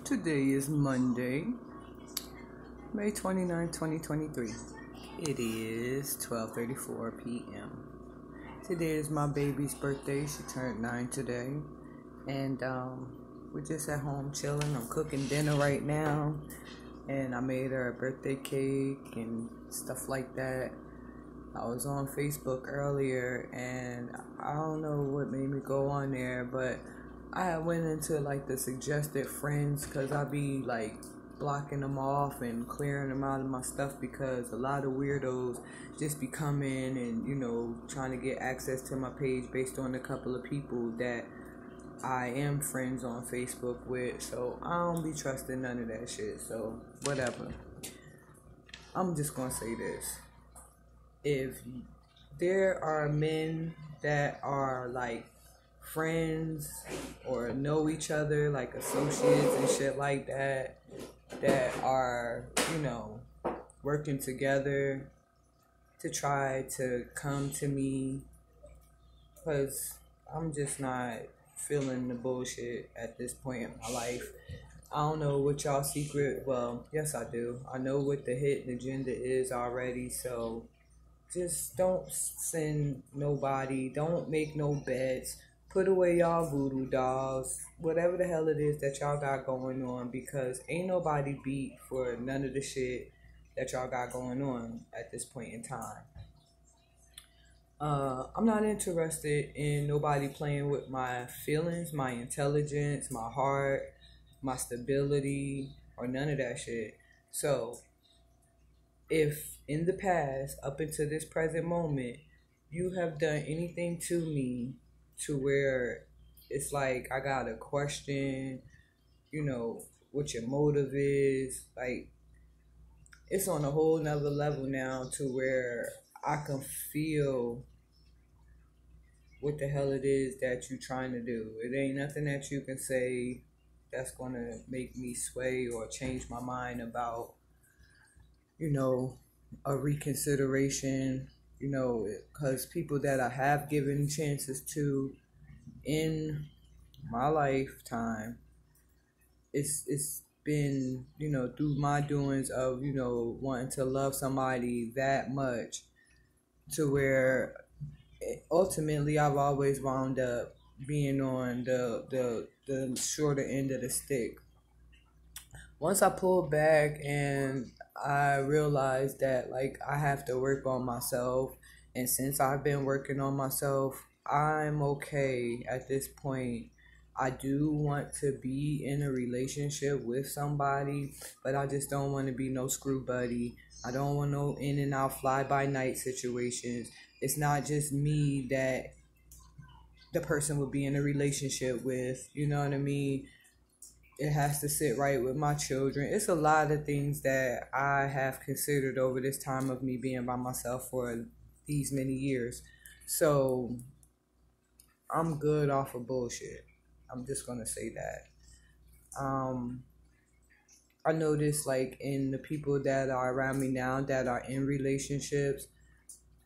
Today is Monday, May 29, 2023. It is 12:34 p.m. Today is my baby's birthday. She turned 9 today. And we're just at home chilling. I'm cooking dinner right now. And I made her a birthday cake and stuff like that. I was on Facebook earlier and I don't know what made me go on there, but I went into like the suggested friends because I be like blocking them off and clearing them out of my stuff because a lot of weirdos just be coming and trying to get access to my page based on a couple of people that I am friends on Facebook with. So I don't be trusting none of that shit. So whatever. I'm just gonna say this. If there are men that are like friends or know each other, like associates and shit like that are, working together to try to come to me, because I'm just not feeling the bullshit at this point in my life. I don't know what y'all secret, well, yes I do. I know what the hidden agenda is already, so just don't send nobody, don't make no bets. Put away y'all voodoo dolls, whatever the hell it is that y'all got going on, because ain't nobody beat for none of the shit that y'all got going on at this point in time. I'm not interested in nobody playing with my feelings, my intelligence, my heart, my stability, or none of that shit. So, if in the past, up until this present moment, you have done anything to me to where it's like I gotta question, what your motive is, like it's on a whole nother level now to where I can feel what the hell it is that you're trying to do. It ain't nothing that you can say that's gonna make me sway or change my mind about, a reconsideration, because people that I have given chances to in my lifetime, it's been, through my doings of, wanting to love somebody that much to where ultimately I've always wound up being on the shorter end of the stick. Once I pulled back and I realized that like I have to work on myself, and since I've been working on myself, I'm okay at this point. I do want to be in a relationship with somebody, but I just don't want to be no screw buddy. I don't want no in and out fly by night situations. It's not just me that the person would be in a relationship with, you know what I mean? It has to sit right with my children. It's a lot of things that I have considered over this time of me being by myself for these many years. So I'm good off of bullshit. I'm just gonna say that. I notice like in the people that are around me now that are in relationships,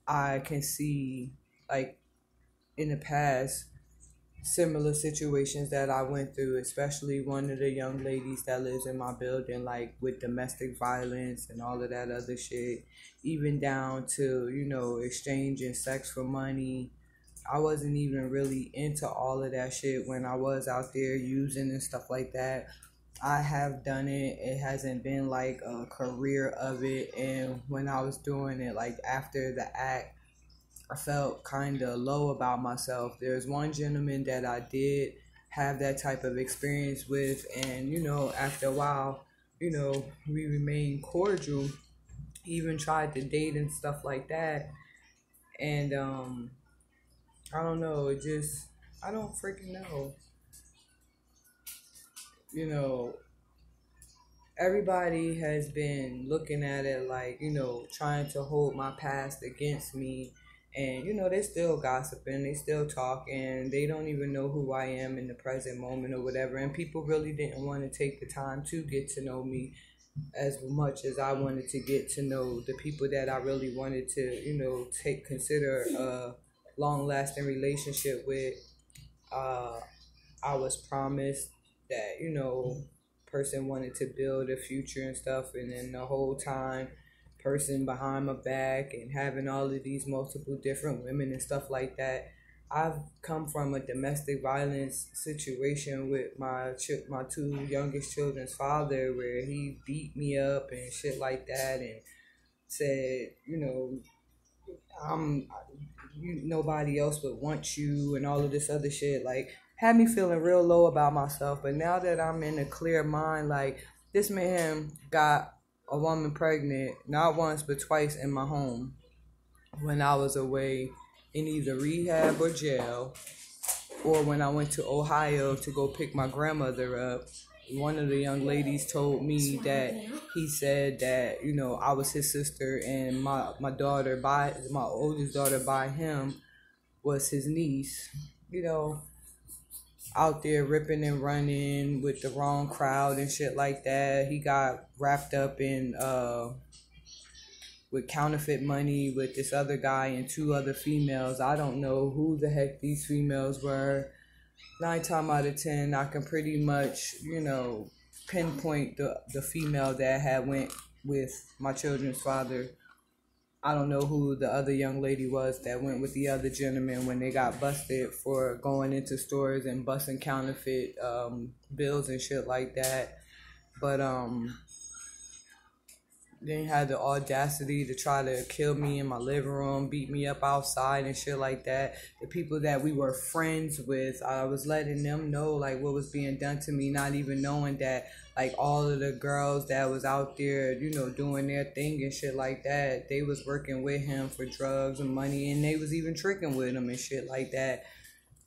I can see like in the past similar situations that I went through, especially one of the young ladies that lives in my building, like with domestic violence and all of that other shit, even down to, exchanging sex for money. I wasn't even really into all of that shit when I was out there using and stuff like that. I have done it. It hasn't been like a career of it. And when I was doing it, like after the act, I felt kind of low about myself. There's one gentleman that I did have that type of experience with, and after a while, we remained cordial. He even tried to date and stuff like that, and I don't know. I don't freaking know. Everybody has been looking at it like, trying to hold my past against me. And, they still gossiping, they still talking, they don't even know who I am in the present moment or whatever. And people really didn't want to take the time to get to know me as much as I wanted to get to know the people that I really wanted to, consider a long-lasting relationship with. I was promised that, person wanted to build a future and stuff, and then the whole time person behind my back and having all of these multiple different women and stuff like that. I've come from a domestic violence situation with my two youngest children's father, where he beat me up and shit like that, and said, nobody else would want you and all of this other shit. Like, had me feeling real low about myself. But now that I'm in a clear mind, like, this man got a woman pregnant not once but twice in my home when I was away in either rehab or jail, or when I went to Ohio to go pick my grandmother up. One of the young ladies told me that he said that, I was his sister, and my oldest daughter by him was his niece. Out there ripping and running with the wrong crowd and shit like that. He got wrapped up in with counterfeit money with this other guy and two other females. I don't know who the heck these females were. 9 times out of 10, I can pretty much, pinpoint the female that had went with my children's father. I don't know who the other young lady was that went with the other gentleman when they got busted for going into stores and busting counterfeit bills and shit like that. But they had the audacity to try to kill me in my living room, beat me up outside and shit like that. The people that we were friends with, I was letting them know like what was being done to me, not even knowing that like all of the girls that was out there, doing their thing and shit like that, they was working with him for drugs and money, and they was even tricking with him and shit like that.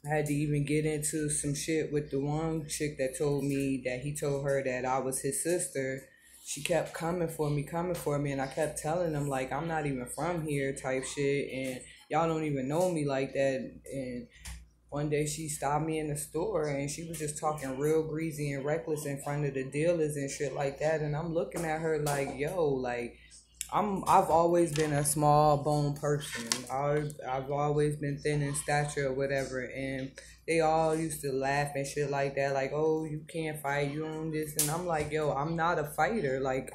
I had to even get into some shit with the one chick that told me that he told her that I was his sister. She kept coming for me, and I kept telling them, like, I'm not even from here type shit, and y'all don't even know me like that. And one day she stopped me in the store, and she was just talking real greasy and reckless in front of the dealers and shit like that, and I'm looking at her like, yo, like, I've always been a small bone person. I've always been thin in stature or whatever, and they all used to laugh and shit like that, like, oh, you can't fight, you own this, and I'm like, yo, I'm not a fighter, like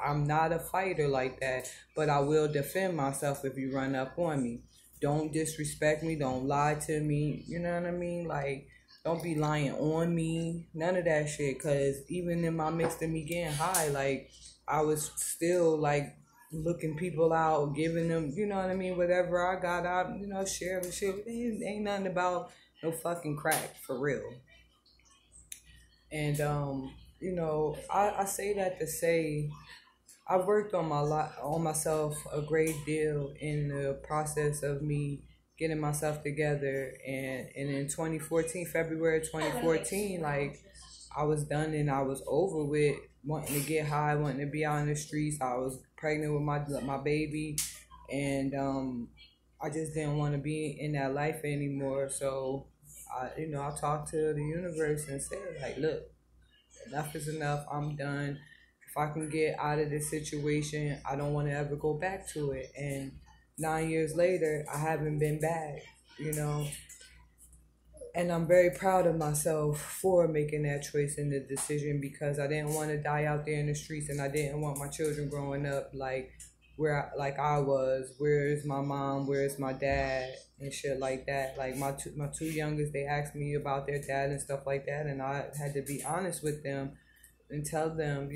that, but I will defend myself if you run up on me. Don't disrespect me, don't lie to me, you know what I mean? Like, don't be lying on me, none of that shit, because even in my midst of me getting high, like, I was still, like, looking people out, giving them, you know what I mean, whatever I got out, share the shit. It ain't nothing about no fucking crack, for real. And, I say that to say I've worked on myself a great deal in the process of me getting myself together, and in February 2014, like, I was done and I was over with wanting to get high, wanting to be out in the streets. I was pregnant with my baby, and I just didn't want to be in that life anymore. So I talked to the universe and said, like, look, enough is enough. I'm done. If I can get out of this situation, I don't want to ever go back to it. And 9 years later, I haven't been back, And I'm very proud of myself for making that choice and the decision, because I didn't want to die out there in the streets, and I didn't want my children growing up like I was. Where's my mom? Where's my dad? And shit like that. Like, my two youngest, they asked me about their dad and stuff like that, and I had to be honest with them and tell them,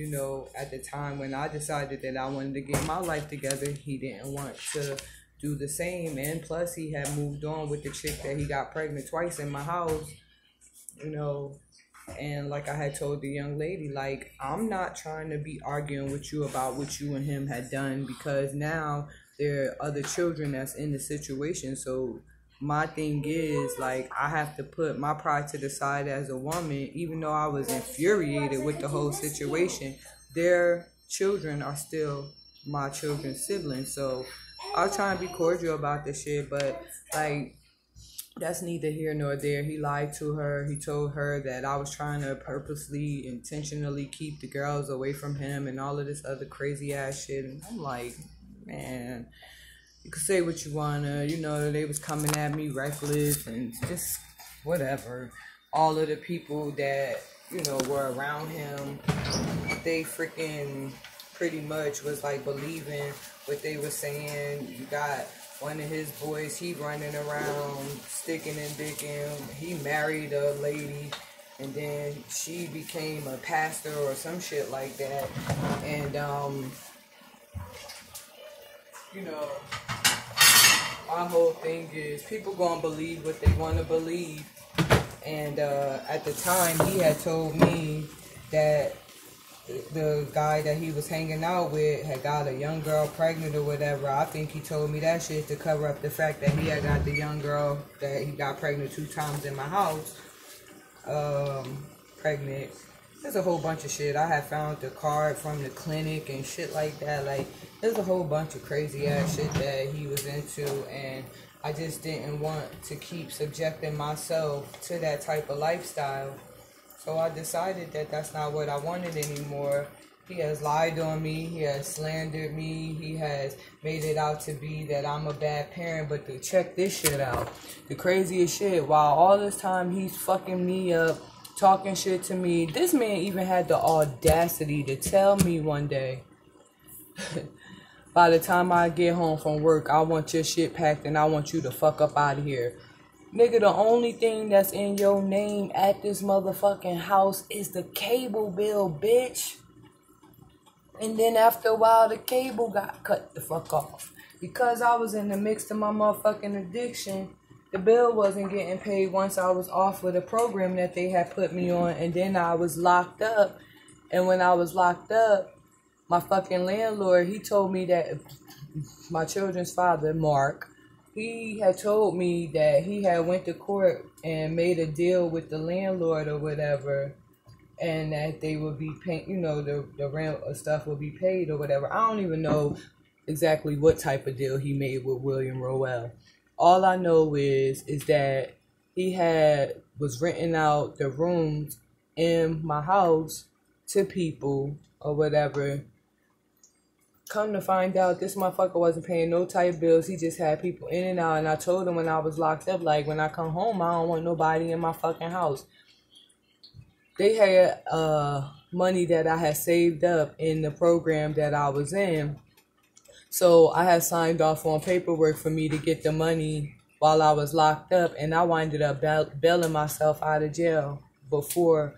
at the time when I decided that I wanted to get my life together, he didn't want to do the same, and plus he had moved on with the chick that he got pregnant twice in my house, and like I had told the young lady, like, I'm not trying to be arguing with you about what you and him had done, because now there are other children that's in the situation. So my thing is, like, I have to put my pride to the side as a woman. Even though I was infuriated with the whole situation, their children are still my children's siblings. So I'll try and be cordial about this shit, but, like, that's neither here nor there. He lied to her. He told her that I was trying to purposely, intentionally keep the girls away from him and all of this other crazy ass shit. And I'm like, man, you could say what you wanna, they was coming at me reckless and just whatever. All of the people that you know, were around him, they freaking pretty much was like believing what they were saying. You got one of his boys, he running around sticking and digging. He married a lady, and then she became a pastor or some shit like that. And you know, my whole thing is people gonna believe what they want to believe. And at the time, he had told me that the guy that he was hanging out with had got a young girl pregnant or whatever. I think he told me that shit to cover up the fact that he had got the young girl that he got pregnant 2 times in my house. Pregnant. There's a whole bunch of shit. I had found the card from the clinic and shit like that. Like, there's a whole bunch of crazy ass shit that he was into, and I just didn't want to keep subjecting myself to that type of lifestyle. So I decided that that's not what I wanted anymore. He has lied on me. He has slandered me. He has made it out to be that I'm a bad parent. But to check this shit out, the craziest shit, while all this time he's fucking me up, talking shit to me, this man even had the audacity to tell me one day, by the time I get home from work, I want your shit packed and I want you to fuck up out of here. Nigga, the only thing that's in your name at this motherfucking house is the cable bill, bitch. And then after a while, the cable got cut the fuck off. Because I was in the mix of my motherfucking addiction, the bill wasn't getting paid once I was off of the program that they had put me on. And then I was locked up. And when I was locked up, my fucking landlord, he told me that my children's father, Mark, he had told me that he had went to court and made a deal with the landlord or whatever, and that they would be paying, you know, the rent or stuff would be paid or whatever. I don't even know exactly what type of deal he made with William Roel. All I know is that he was renting out the rooms in my house to people or whatever. Come to find out, this motherfucker wasn't paying no type bills. He just had people in and out. And I told him when I was locked up, like, when I come home, I don't want nobody in my fucking house. They had money that I had saved up in the program that I was in. So I had signed off on paperwork for me to get the money while I was locked up. And I winded up bailing myself out of jail before,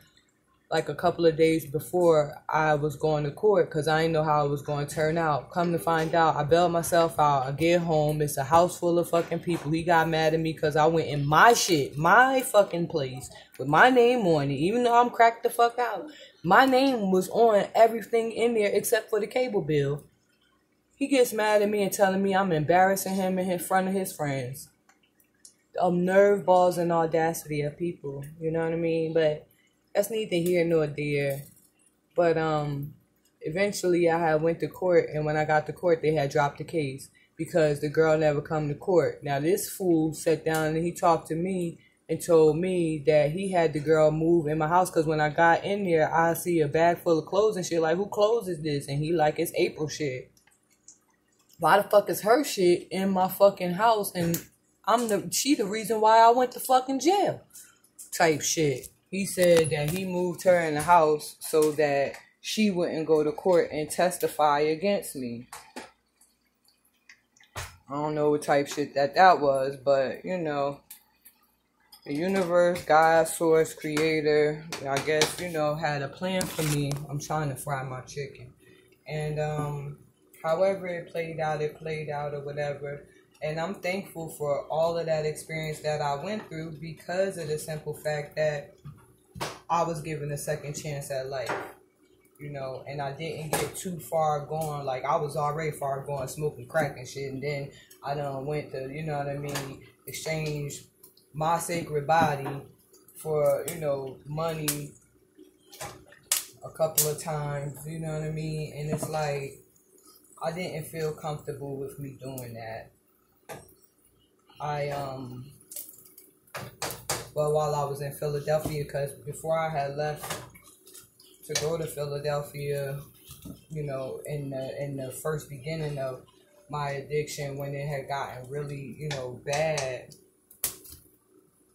like a couple of days before I was going to court, because I didn't know how it was going to turn out. Come to find out, I bailed myself out. I get home, it's a house full of fucking people. He got mad at me because I went in my shit, my fucking place, with my name on it, even though I'm cracked the fuck out. My name was on everything in there except for the cable bill. He gets mad at me and telling me I'm embarrassing him in front of his friends. Nerve balls and audacity of people, you know what I mean? But that's neither here nor there. But eventually I had went to court, and when I got to court, they had dropped the case because the girl never come to court. Now this fool sat down and he talked to me and told me that he had the girl move in my house, because when I got in there, I see a bag full of clothes and shit. Like, who clothes is this? And he like, it's April shit. Why the fuck is her shit in my fucking house? And she the reason why I went to fucking jail type shit. He said that he moved her in the house so that she wouldn't go to court and testify against me. I don't know what type shit that was, but, you know, the universe, God, source, creator, I guess, you know, had a plan for me. I'm trying to fry my chicken. And however it played out or whatever. And I'm thankful for all of that experience that I went through, because of the simple fact that I was given a second chance at life, you know, and I didn't get too far gone. Like, I was already far gone smoking crack and shit, and then I done went to, you know what I mean, exchange my sacred body for, you know, money a couple of times, you know what I mean, and it's like, I didn't feel comfortable with me doing that. Well, while I was in Philadelphia, because before I had left to go to Philadelphia, you know, in the first beginning of my addiction, when it had gotten really, you know, bad,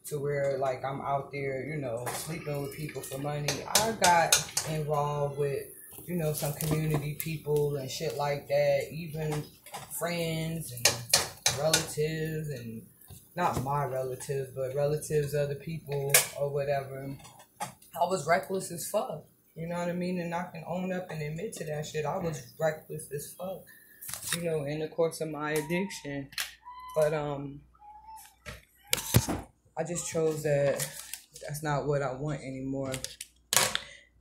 to where like I'm out there, sleeping with people for money. I got involved with, some community people and shit like that, even friends and relatives, and not my relatives, but relatives of the people or whatever. I was reckless as fuck. You know what I mean? And I can own up and admit to that shit. I was reckless as fuck, in the course of my addiction. But I just chose that that's not what I want anymore.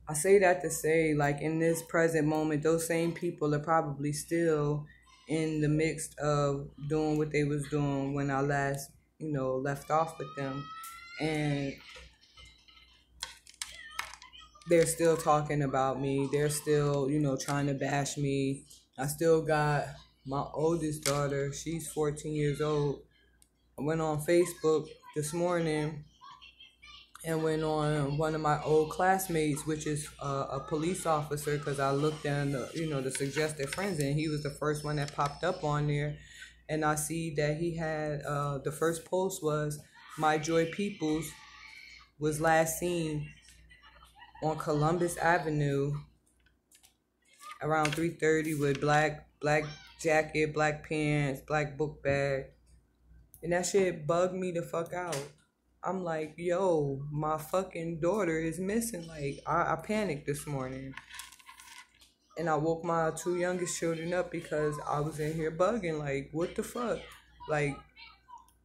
I say that to say, like, in this present moment, those same people are probably still in the midst of doing what they was doing when I last, left off with them. And they're still talking about me. They're still, trying to bash me. I still got my oldest daughter. She's 14 years old. I went on Facebook this morning and went on one of my old classmates, which is a police officer, because I looked at the suggested friends, and he was the first one that popped up on there. And I see that he had the first post was My Joy Peoples was last seen on Columbus Avenue around 3:30 with black jacket, black pants, black book bag. And that shit bugged me the fuck out. I'm like, yo, my fucking daughter is missing. Like, I panicked this morning. And I woke my two youngest children up because I was in here bugging. Like, what the fuck? Like,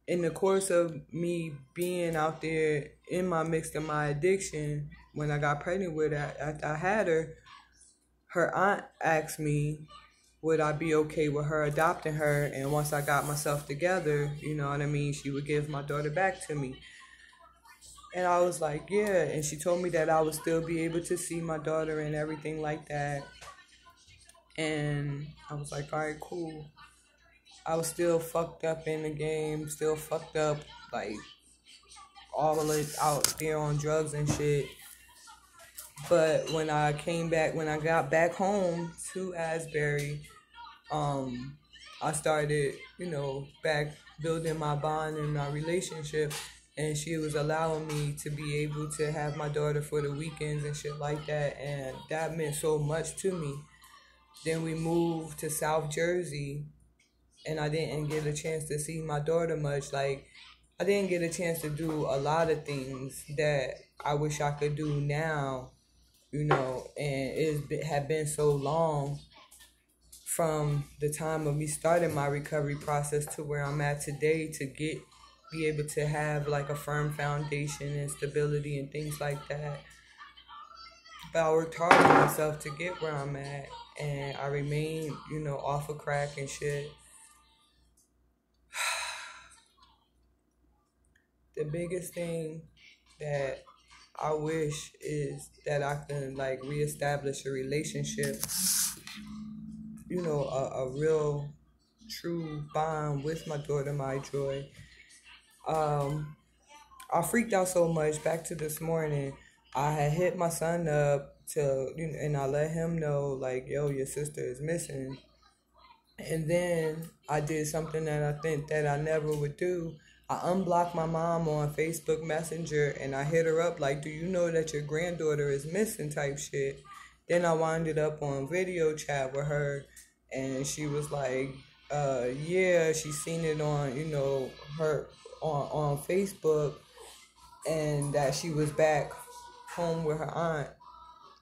in the course of me being out there in my midst of my addiction, when I got pregnant with her, after I had her aunt asked me, would I be okay with her adopting her? And once I got myself together, you know what I mean, she would give my daughter back to me. And I was like, yeah. And she told me that I would still be able to see my daughter and everything like that. And I was like, all right, cool. I was still fucked up in the game, still fucked up, like, all of it out there on drugs and shit. But when I got back home to Asbury, I started, back building my bond and my relationship. And she was allowing me to be able to have my daughter for the weekends and shit like that. And that meant so much to me. Then we moved to South Jersey, and I didn't get a chance to see my daughter much. Like, I didn't get a chance to do a lot of things that I wish I could do now, and it had been so long from the time of me starting my recovery process to where I'm at today to be able to have like a firm foundation and stability and things like that. But I worked hard on myself to get where I'm at, and I remain, off of crack and shit. The biggest thing that I wish is that I can like reestablish a relationship, a real true bond with my daughter, My Joy. I freaked out so much back to this morning. I had hit my son up and I let him know, like, yo, your sister is missing. And then I did something that I think that I never would do. I unblocked my mom on Facebook Messenger, and I hit her up like, do you know that your granddaughter is missing type shit. Then I winded up on video chat with her, and she was like, yeah, she seen it on, her on Facebook, and that she was back home with her aunt.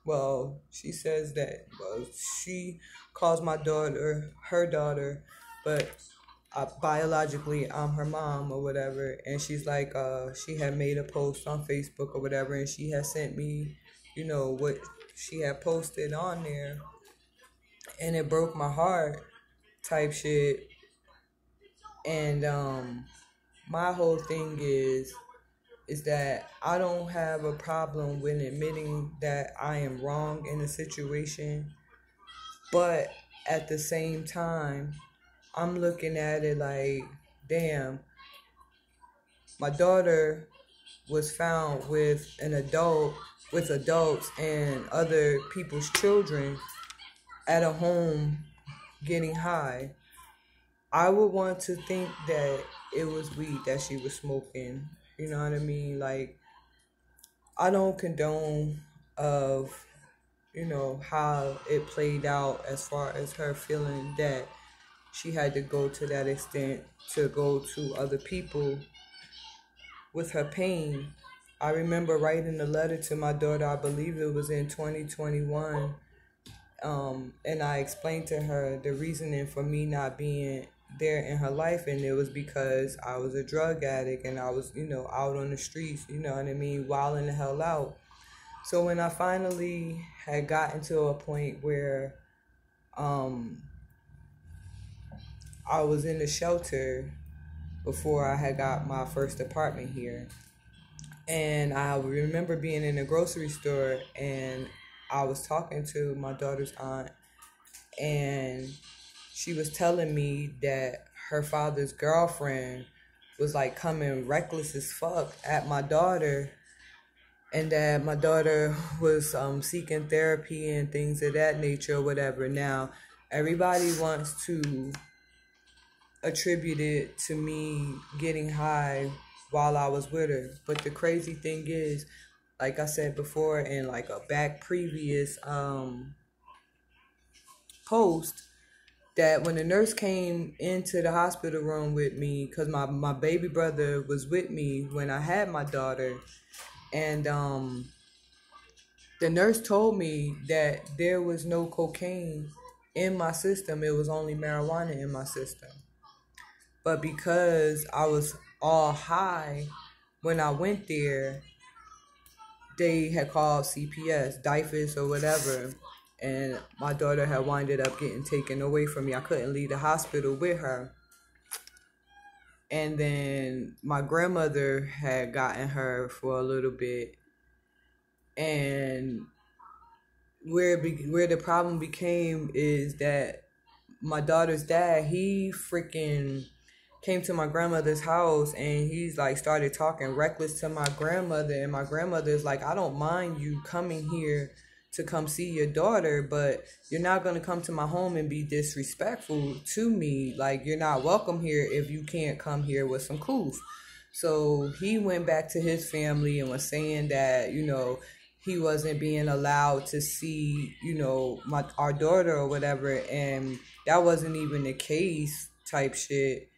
Well, she says that she calls my daughter her daughter, but biologically I'm her mom or whatever. And she's like, she had made a post on Facebook or whatever, and she had sent me, what she had posted on there, and it broke my heart type shit. And my whole thing is that I don't have a problem with admitting that I am wrong in a situation, but at the same time, I'm looking at it like, damn, my daughter was found with adults and other people's children at a home getting high. I would want to think that it was weed that she was smoking. You know what I mean? Like, I don't condone of, how it played out as far as her feeling that she had to go to that extent to go to other people with her pain. I remember writing a letter to my daughter, I believe it was in 2021, and I explained to her the reasoning for me not being there in her life, and it was because I was a drug addict and I was, out on the streets, you know what I mean, wilding the hell out. So when I finally had gotten to a point where I was in the shelter before I had got my first apartment here, and I remember being in a grocery store and I was talking to my daughter's aunt, and she was telling me that her father's girlfriend was like coming reckless as fuck at my daughter, and that my daughter was seeking therapy and things of that nature or whatever. Now, everybody wants to attribute it to me getting high while I was with her. But the crazy thing is, like I said before in like a back previous post, that when the nurse came into the hospital room with me, because my baby brother was with me when I had my daughter, and the nurse told me that there was no cocaine in my system. It was only marijuana in my system. But because I was all high when I went there, they had called CPS, DYFS or whatever, and my daughter had winded up getting taken away from me. I couldn't leave the hospital with her. And then my grandmother had gotten her for a little bit. And where the problem became is that my daughter's dad, he freaking came to my grandmother's house and he's like started talking reckless to my grandmother, and my grandmother's like, I don't mind you coming here to come see your daughter, but you're not going to come to my home and be disrespectful to me. Like, you're not welcome here if you can't come here with some coof. So he went back to his family and was saying that, he wasn't being allowed to see, our daughter or whatever, and that wasn't even the case type shit.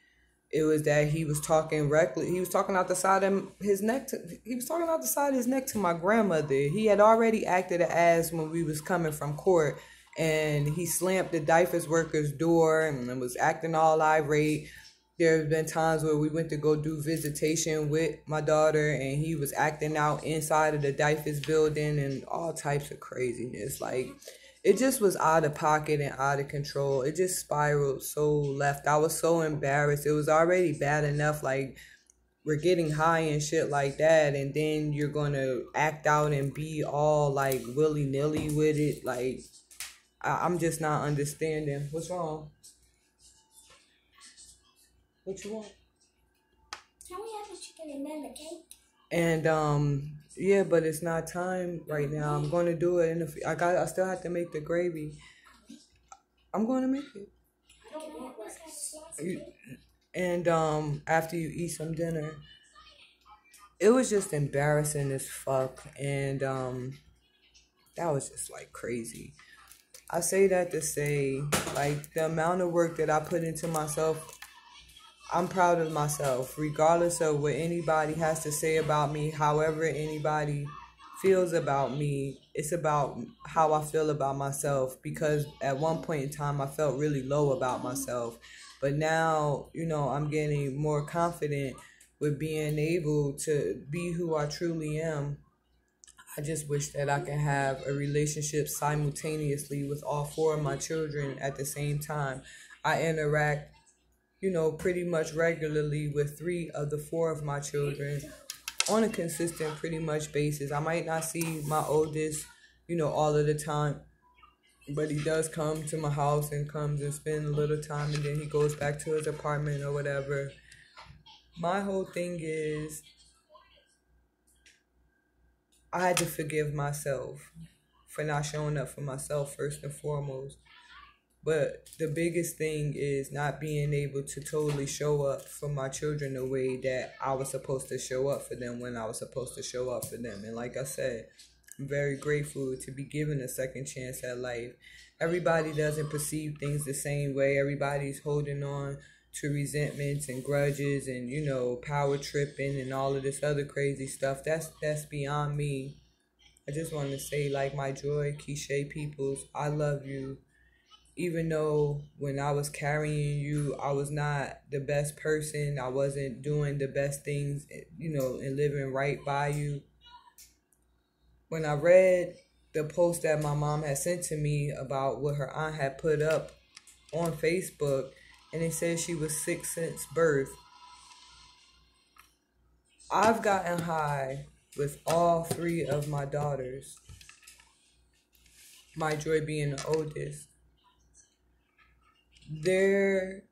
It was that he was talking reckless. He was talking out the side of his neck. He was talking out the side of his neck to my grandmother. He had already acted an ass when we was coming from court, and he slammed the DYFS worker's door and was acting all irate. There have been times where we went to go do visitation with my daughter, and he was acting out inside of the DYFS building and all types of craziness. Like, it just was out of pocket and out of control. It just spiraled so left. I was so embarrassed. It was already bad enough. Like, we're getting high and shit like that, and then you're going to act out and be all, like, willy-nilly with it. Like, I'm just not understanding. What's wrong? What you want? Can we have the chicken and then the cake? And, yeah, but it's not time right now. I'm going to do it I still have to make the gravy. I'm going to make it. I don't want like And after you eat some dinner, it was just embarrassing as fuck, and that was just like crazy. I say that to say, like, the amount of work that I put into myself, I'm proud of myself, regardless of what anybody has to say about me. However anybody feels about me, it's about how I feel about myself, because at one point in time I felt really low about myself, but now, I'm getting more confident with being able to be who I truly am. I just wish that I can have a relationship simultaneously with all four of my children at the same time. I interact pretty much regularly with 3 of the 4 of my children on a consistent, pretty much basis. I might not see my oldest, all of the time, but he does come to my house and comes and spend a little time, and then he goes back to his apartment or whatever. My whole thing is, I had to forgive myself for not showing up for myself first and foremost. But the biggest thing is not being able to totally show up for my children the way that I was supposed to show up for them when I was supposed to show up for them. And like I said, I'm very grateful to be given a second chance at life. Everybody doesn't perceive things the same way. Everybody's holding on to resentments and grudges and, power tripping and all of this other crazy stuff. That's beyond me. I just want to say, like my Joy, Keisha Peoples, I love you. Even though when I was carrying you, I was not the best person. I wasn't doing the best things, and living right by you. When I read the post that my mom had sent to me about what her aunt had put up on Facebook, and it said she was sick since birth, I've gotten high with all three of my daughters, my Joy being the oldest. There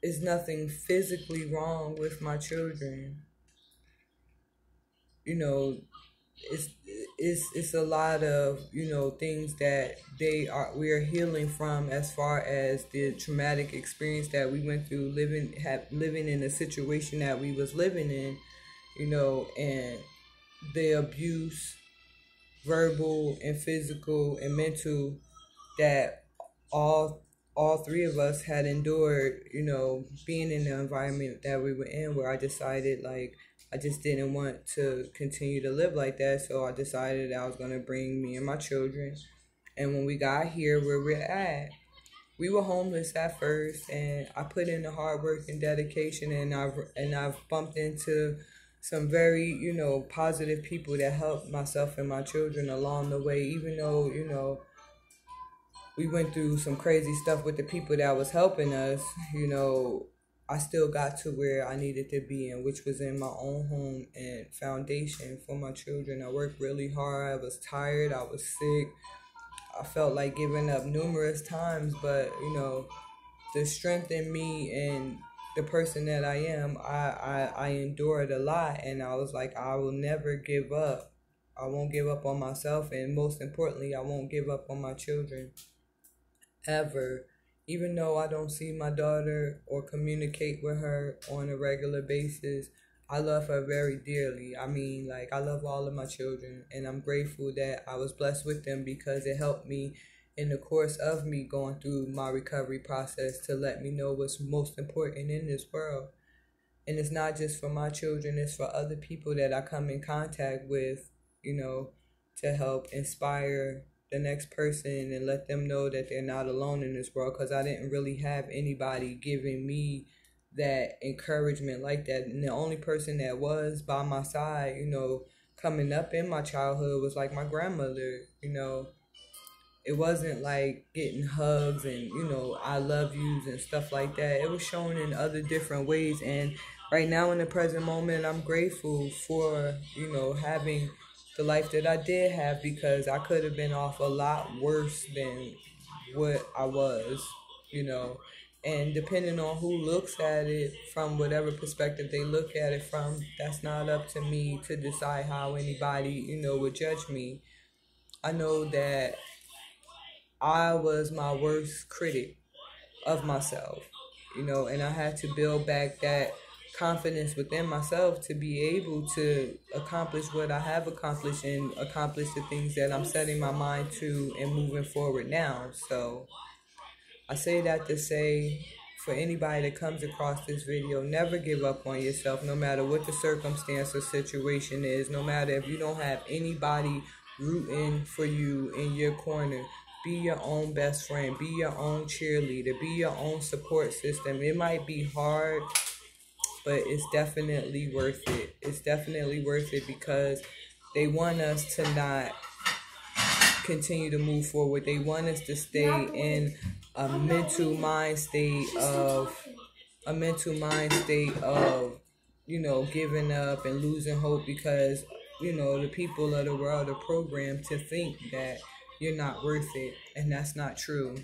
is nothing physically wrong with my children. It's a lot of things that we are healing from, as far as the traumatic experience that we went through living in the situation that we was living in, and the abuse, verbal and physical and mental, that all three of us had endured, being in the environment that we were in, where I decided, I just didn't want to continue to live like that. So I decided I was going to bring me and my children. And when we got here where we're at, we were homeless at first, and I put in the hard work and dedication, and I've bumped into some very, positive people that helped myself and my children along the way, even though, we went through some crazy stuff with the people that was helping us. I still got to where I needed to be, in which was in my own home and foundation for my children. I worked really hard. I was tired. I was sick. I felt like giving up numerous times, but the strength in me and the person that I am, I endured a lot, and I was like, I will never give up. I won't give up on myself, and most importantly, I won't give up on my children. Ever. Even though I don't see my daughter or communicate with her on a regular basis, I love her very dearly. I love all of my children, and I'm grateful that I was blessed with them, because it helped me in the course of me going through my recovery process to let me know what's most important in this world. And it's not just for my children, it's for other people that I come in contact with, to help inspire the next person and let them know that they're not alone in this world, because I didn't really have anybody giving me that encouragement like that. And the only person that was by my side, coming up in my childhood was like my grandmother. It wasn't like getting hugs and, I love yous and stuff like that. It was shown in other different ways. And right now in the present moment, I'm grateful for, having the life that I did have, because I could have been off a lot worse than what I was, and depending on who looks at it from whatever perspective they look at it from, that's not up to me to decide how anybody, would judge me. I know that I was my worst critic of myself, and I had to build back that confidence within myself to be able to accomplish what I have accomplished and accomplish the things that I'm setting my mind to and moving forward now. So I say that to say, for anybody that comes across this video, never give up on yourself, no matter what the circumstance or situation is, no matter if you don't have anybody rooting for you in your corner. Be your own best friend, be your own cheerleader, be your own support system. It might be hard, but it's definitely worth it. It's definitely worth it, because they want us to not continue to move forward. They want us to stay in a mental mind state of, giving up and losing hope, because, the people of the world are programmed to think that you're not worth it, and that's not true.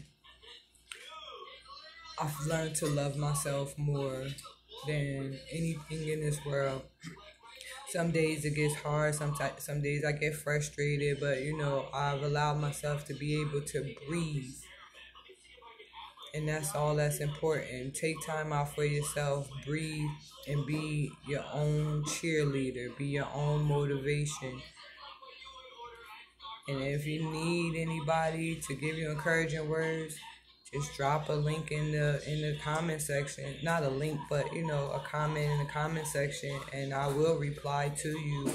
I've learned to love myself more than anything in this world. Some days it gets hard, some days I get frustrated, but I've allowed myself to be able to breathe And that's all that's important. Take time out for yourself, breathe, and be your own cheerleader, be your own motivation. And if you need anybody to give you encouraging words, just drop a link in the comment section. Not a link, but a comment in the comment section, and I will reply to you,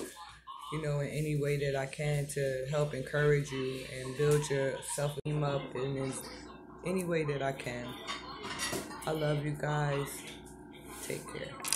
in any way that I can to help encourage you and build your self-esteem up in any way that I can. I love you guys. Take care.